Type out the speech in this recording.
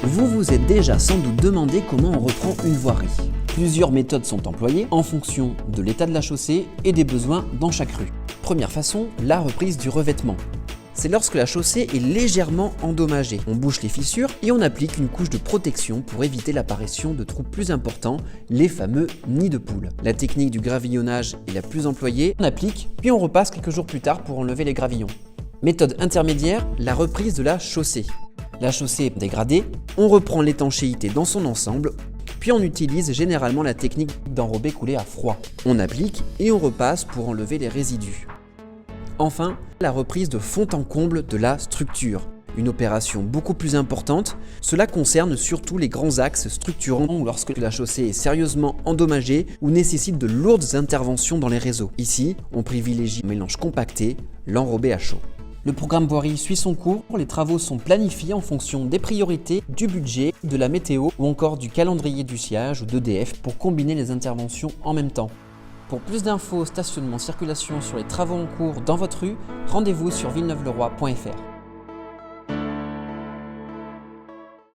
Vous vous êtes déjà sans doute demandé comment on reprend une voirie. Plusieurs méthodes sont employées en fonction de l'état de la chaussée et des besoins dans chaque rue. Première façon, la reprise du revêtement. C'est lorsque la chaussée est légèrement endommagée. On bouche les fissures et on applique une couche de protection pour éviter l'apparition de trous plus importants, les fameux nids de poules. La technique du gravillonnage est la plus employée. On applique, puis on repasse quelques jours plus tard pour enlever les gravillons. Méthode intermédiaire, la reprise de la chaussée. La chaussée est dégradée, on reprend l'étanchéité dans son ensemble, puis on utilise généralement la technique d'enrobé coulé à froid. On applique et on repasse pour enlever les résidus. Enfin, la reprise de fond en comble de la structure. Une opération beaucoup plus importante, cela concerne surtout les grands axes structurants ou lorsque la chaussée est sérieusement endommagée ou nécessite de lourdes interventions dans les réseaux. Ici, on privilégie un mélange compacté, l'enrobé à chaud. Le programme voirie suit son cours, les travaux sont planifiés en fonction des priorités, du budget, de la météo ou encore du calendrier du SIAG ou d'EDF pour combiner les interventions en même temps. Pour plus d'infos, stationnement, circulation sur les travaux en cours dans votre rue, rendez-vous sur villeneuve-le-roi.fr.